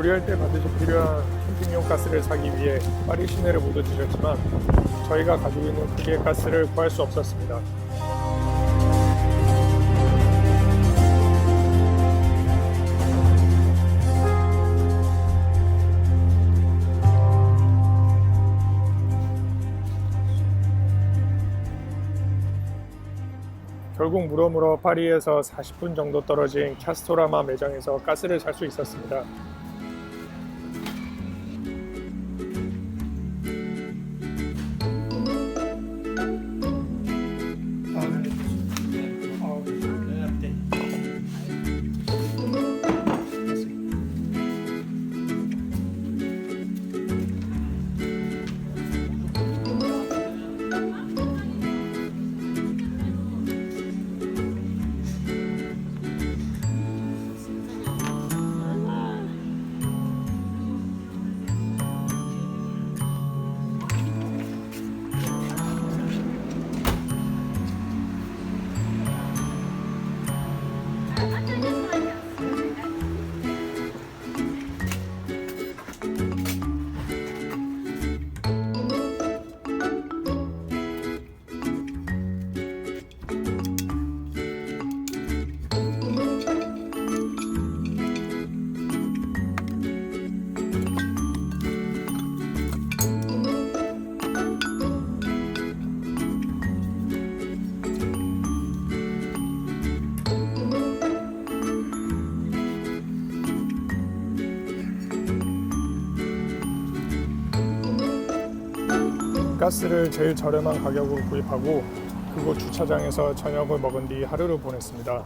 요리할 때 반드시 필요한 캠핑용 가스를 사기 위해 파리 시내를 모두 뒤졌지만 저희가 가지고 있는 크기의 가스를 구할 수 없었습니다. 결국 물어물어 파리에서 40분 정도 떨어진 카스토라마 매장에서 가스를 살 수 있었습니다. 가스를 제일 저렴한 가격으로 구입하고 그곳 주차장에서 저녁을 먹은 뒤 하루를 보냈습니다.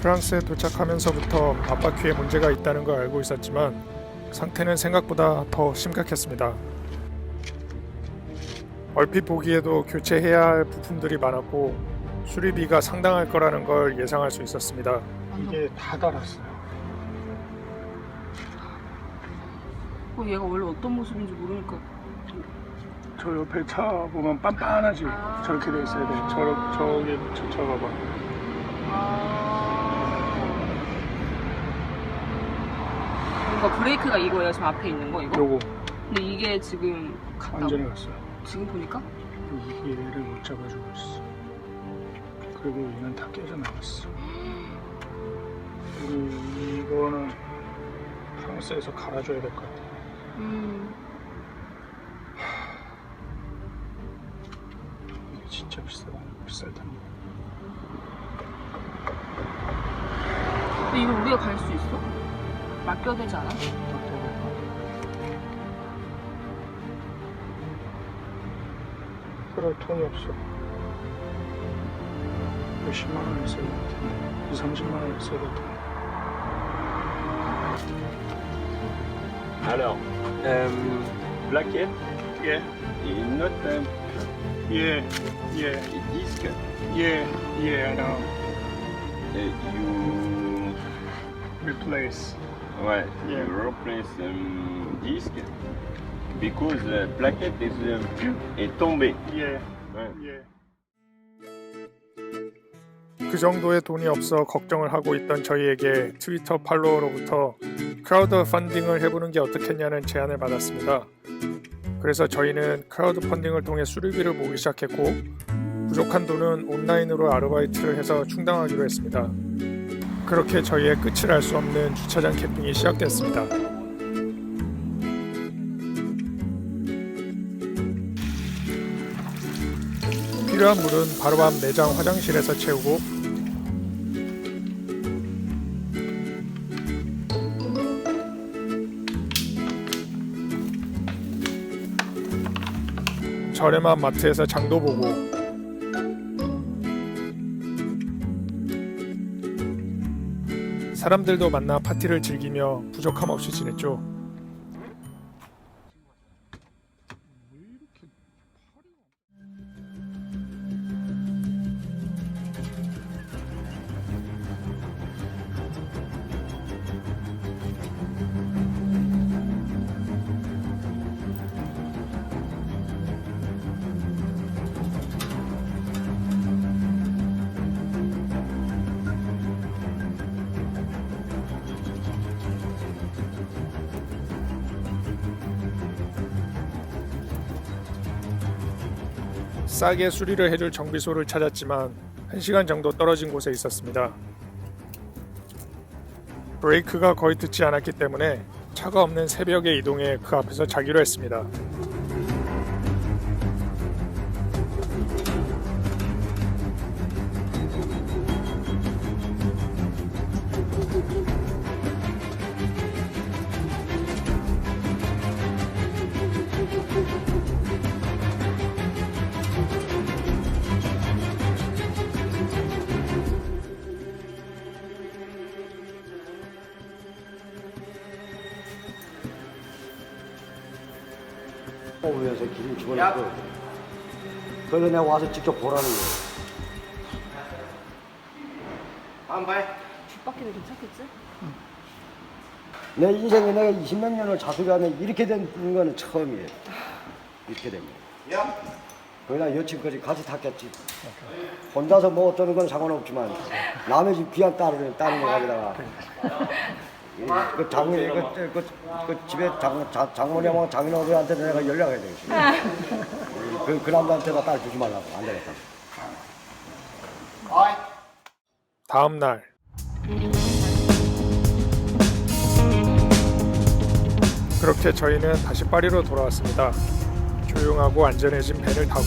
프랑스에 도착하면서부터 앞바퀴에 문제가 있다는 걸 알고 있었지만 상태는 생각보다 더 심각했습니다. 얼핏 보기에도 교체해야 할 부품들이 많았고 수리비가 상당할 거라는 걸 예상할 수 있었습니다. 이게 다 달았어요. 얘가 원래 어떤 모습인지 모르니까. 저 옆에 차 보면 빤빤하지. 저렇게 돼 있어야 돼. 저기 저 봐봐. 뭔가 브레이크가 이거예요? 지금 앞에 있는 거 이거? 요거 근데 이게 지금 완전히 갔어요. 지금 보니까? 이게 얘를 못 잡아주고 있어. 그리고 얘는 다 깨져 나갔어. 이거는 프랑스에서 갈아줘야 될 것 같아. 이게 진짜 비쌀 텐데. 근데 이거 우리가 갈 수 있어? 맡겨야 되지 않아? 그럴 돈이 없어. 몇십만 원 있어야 될 텐데. 20-30만 원 있어야 될 텐데. Alors, plaquette Yeah, et note yeah, yeah, disque. yeah, I know. You Replace. ouais, Yeah. you replace disque because plaquette est tombée. Yeah, Ouais. yeah. 그 정도의 돈이 없어 걱정을 하고 있던 저희에게 트위터 팔로워로부터 크라우드 펀딩을 해보는 게 어떻겠냐는 제안을 받았습니다. 그래서 저희는 크라우드 펀딩을 통해 수리비를 모으기 시작했고 부족한 돈은 온라인으로 아르바이트를 해서 충당하기로 했습니다. 그렇게 저희의 끝을 알 수 없는 주차장 캠핑이 시작됐습니다. 필요한 물은 바로 앞 매장 화장실에서 채우고 저렴한 마트에서 장도 보고 사람들도 만나 파티를 즐기며 부족함 없이 지냈죠. 싸게 수리를 해줄 정비소를 찾았지만 1시간 정도 떨어진 곳에 있었습니다. 브레이크가 거의 듣지 않았기 때문에 차가 없는 새벽에 이동해 그 앞에서 자기로 했습니다. 위에서 기름 집어넣고 그래서 내가 와서 직접 보라는 거예요. 뒷바퀴도 괜찮겠지? 내 인생에 내가 20몇 년을 자수가 안에 이렇게 된 거는 처음이에요. 이렇게 된 거. 그냥 여친까지 같이 탔겠지. 혼자서 뭐 어쩌는 건 상관없지만 남의 집 귀한 딸을 따는 거 가지다가 그 집에 장모님하고 장인어른한테 내가 연락해야 되겠지. 그 남자한테다 딸 주지 말라고. 안 되겠다. 다음 날 그렇게 저희는 다시 파리로 돌아왔습니다. 조용하고 안전해진 밴을 타고